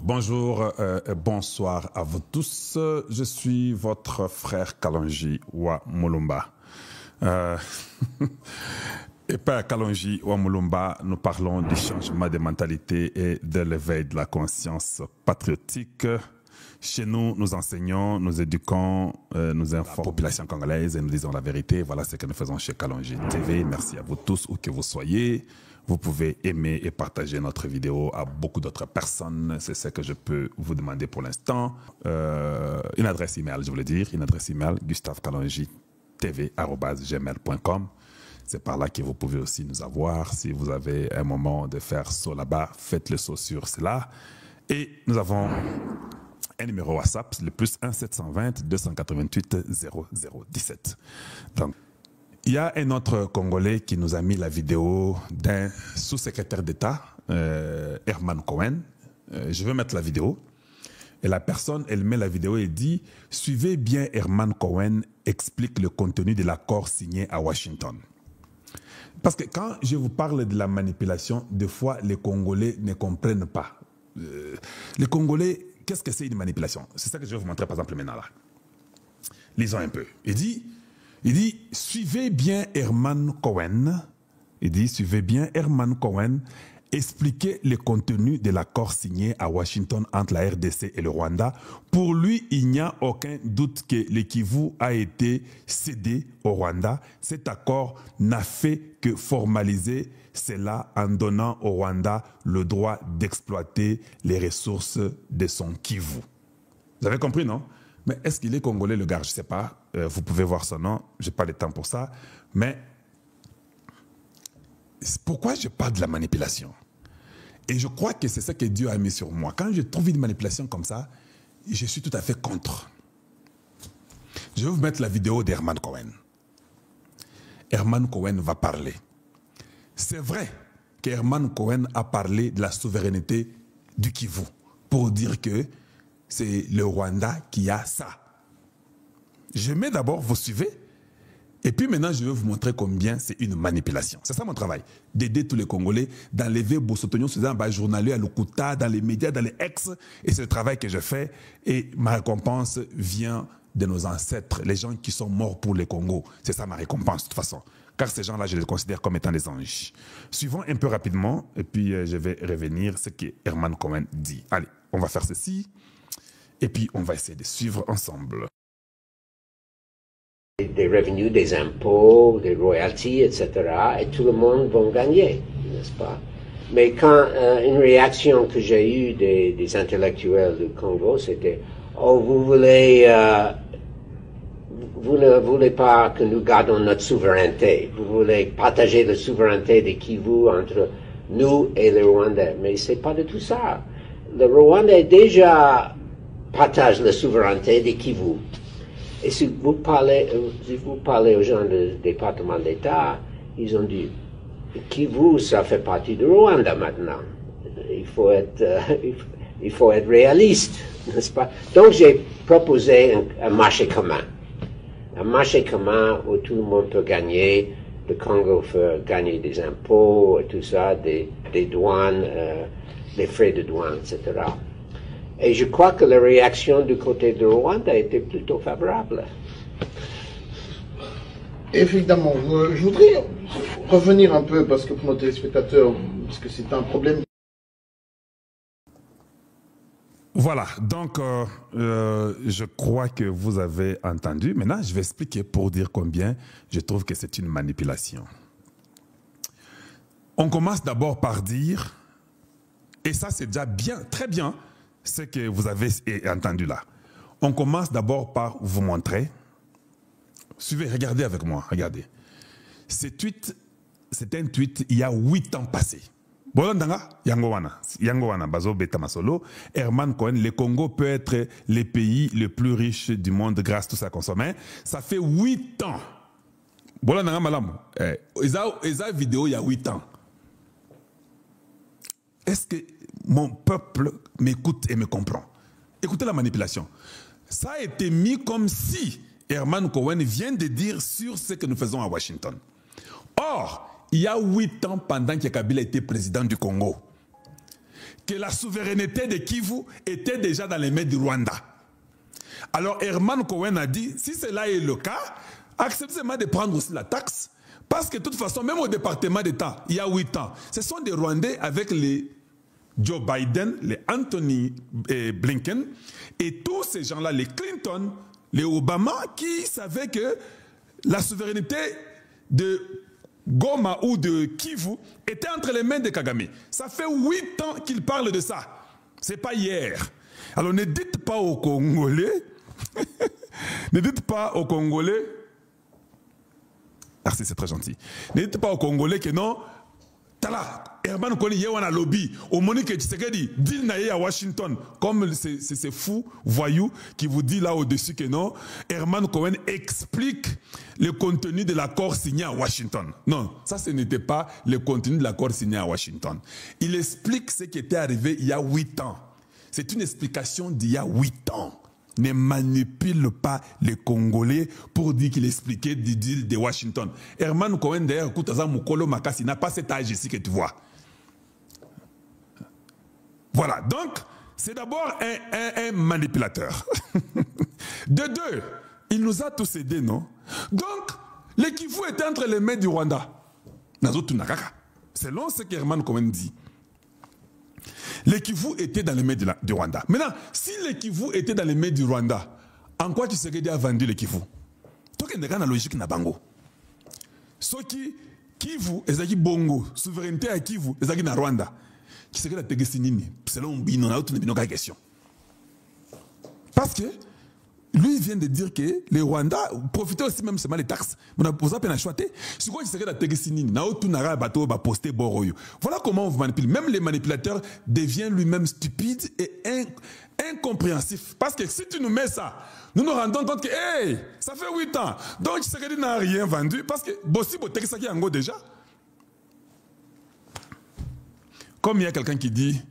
Bonjour, bonsoir à vous tous. Je suis votre frère Kalonji Wamulumba. Et Père Kalonji Wamulumba, nous parlons du changement des mentalités et de l'éveil de la conscience patriotique. Chez nous, nous enseignons, nous éduquons, nous informons la population congolaise et nous disons la vérité. Voilà ce que nous faisons chez Kalonji TV. Merci à vous tous, où que vous soyez. Vous pouvez aimer et partager notre vidéo à beaucoup d'autres personnes. C'est ce que je peux vous demander pour l'instant. Une adresse email, je voulais dire. Une adresse email, gustavekalonji.tv@gmail.com. C'est par là que vous pouvez aussi nous avoir. Si vous avez un moment de faire saut là-bas, faites le saut sur cela. Et nous avons un numéro WhatsApp, le plus 1 720 288 0017. Donc, il y a un autre Congolais qui nous a mis la vidéo d'un sous-secrétaire d'État, Herman Cohen. Je vais mettre la vidéo. Et la personne, elle met la vidéo et dit « Suivez bien Herman Cohen explique le contenu de l'accord signé à Washington. » Parce que quand je vous parle de la manipulation, des fois, les Congolais ne comprennent pas. Les Congolais, qu'est-ce que c'est une manipulation? C'est ça que je vais vous montrer par exemple maintenant là. Lisons un peu. Il dit, suivez bien Herman Cohen. Il dit, suivez bien Herman Cohen. Expliquez le contenu de l'accord signé à Washington entre la RDC et le Rwanda. Pour lui, il n'y a aucun doute que le Kivu a été cédé au Rwanda. Cet accord n'a fait que formaliser cela en donnant au Rwanda le droit d'exploiter les ressources de son Kivu. Vous avez compris, non? Mais est-ce qu'il est congolais, le gars? Je ne sais pas. Vous pouvez voir son nom. Je n'ai pas le temps pour ça. Mais pourquoi je parle de la manipulation? Et je crois que c'est ça que Dieu a mis sur moi. Quand je trouve une manipulation comme ça, je suis tout à fait contre. Je vais vous mettre la vidéo d'Herman Cohen. Herman Cohen va parler. C'est vrai qu'Herman Cohen a parlé de la souveraineté du Kivu pour dire que c'est le Rwanda qui a ça. Je mets d'abord, vous suivez, et puis maintenant je vais vous montrer combien c'est une manipulation. C'est ça mon travail, d'aider tous les Congolais, d'enlever Bossotognon, c'est un journalier à l'Okuta, dans les médias, dans les ex, et c'est le travail que je fais, et ma récompense vient de nos ancêtres, les gens qui sont morts pour les Congo. C'est ça ma récompense de toute façon, car ces gens-là je les considère comme étant des anges. Suivons un peu rapidement, et puis je vais revenir ce que Herman Cohen dit. Allez, on va faire ceci. Et puis, on va essayer de suivre ensemble. Des revenus, des impôts, des royalties, etc. Et tout le monde va gagner, n'est-ce pas? Mais quand une réaction que j'ai eue des intellectuels du Congo, c'était « Oh, vous ne voulez pas que nous gardons notre souveraineté. Vous voulez partager la souveraineté des Kivu entre nous et le Rwanda. » Mais c'est pas du tout ça. Le Rwanda est déjà partage la souveraineté des Kivu. Et si vous parlez aux gens du département d'État, ils ont dit, Kivu, ça fait partie du Rwanda maintenant. Il faut être réaliste, n'est-ce pas? Donc j'ai proposé un marché commun. Un marché commun où tout le monde peut gagner. Le Congo fait gagner des impôts et tout ça, des douanes, des frais de douane, etc. Et je crois que la réaction du côté de Rwanda était plutôt favorable. Évidemment. Je voudrais revenir un peu, parce que pour nos téléspectateurs, parce que c'est un problème. Voilà, donc je crois que vous avez entendu. Maintenant, je vais expliquer pour dire combien je trouve que c'est une manipulation. On commence d'abord par dire, et ça c'est déjà bien, très bien, ce que vous avez entendu là. On commence d'abord par vous montrer. Suivez, regardez avec moi, regardez. C'est un tweet il y a 8 ans passé. Bolondanga, Yangowana, Bazo Beta Masolo, Herman Cohen, le Congo peut être le pays le plus riche du monde grâce à tout ça consommé. Ça fait 8 ans. Bolondanga Malam, Eza vidéo il y a 8 ans. Est-ce que mon peuple m'écoute et me comprend? Écoutez la manipulation. Ça a été mis comme si Herman Cohen vient de dire sur ce que nous faisons à Washington. Or, il y a 8 ans, pendant que Kabila était président du Congo, que la souveraineté de Kivu était déjà dans les mains du Rwanda. Alors Herman Cohen a dit, si cela est le cas, acceptez de prendre aussi la taxe, parce que de toute façon, même au département d'État, il y a 8 ans, ce sont des Rwandais avec les Joe Biden, les Anthony Blinken, et tous ces gens-là, les Clinton, les Obama, qui savaient que la souveraineté de Goma ou de Kivu était entre les mains de Kagame. Ça fait 8 ans qu'ils parlent de ça. Ce n'est pas hier. Alors ne dites pas aux Congolais, ne dites pas aux Congolais, merci, c'est très gentil, ne dites pas aux Congolais que non, Tala, Herman Cohen, il y a un lobby. Au Monique Tshisekedi, deal naïe à Washington. Comme ces fous voyous qui vous dit là au-dessus que non, Herman Cohen explique le contenu de l'accord signé à Washington. Non, ça ce n'était pas le contenu de l'accord signé à Washington. Il explique ce qui était arrivé il y a 8 ans. C'est une explication d'il y a 8 ans. Ne manipule pas les Congolais pour dire qu'il expliquait du deal de Washington. Herman Cohen, d'ailleurs, Koutaza Mukolo Makasi n'a pas cet âge ici que tu vois. Voilà, donc, c'est d'abord un manipulateur. De deux, il nous a tous aidés, non? Donc, le Kivu était entre les mains du Rwanda. Selon ce qu'Herman Cohen dit. Le Kivu était dans les mains du Rwanda. Maintenant, si le Kivu était dans les mains du Rwanda, en quoi Tshisekedi a vendu le Kivu? Toi, tu as une logique na bango. Ce qui Kivu, ezaki bongo, souveraineté à Kivu, ezaki na Rwanda. Tshisekedi a tegesi nini? Selon Bino, na autre bino question. Parce que lui, il vient de dire que les Rwandais profitaient aussi même seulement des taxes. On a posé à peine à choisir. C'est quoi qui serait la Tegesinini? Voilà comment on vous manipule. Même les manipulateurs deviennent lui-même stupides et incompréhensifs. Parce que si tu nous mets ça, nous nous rendons compte que, hey, ça fait 8 ans. Donc, Tshisekedi n'a rien vendu. Parce que, Bossi, Botekisaki Ango déjà. Comme il y a quelqu'un qui dit,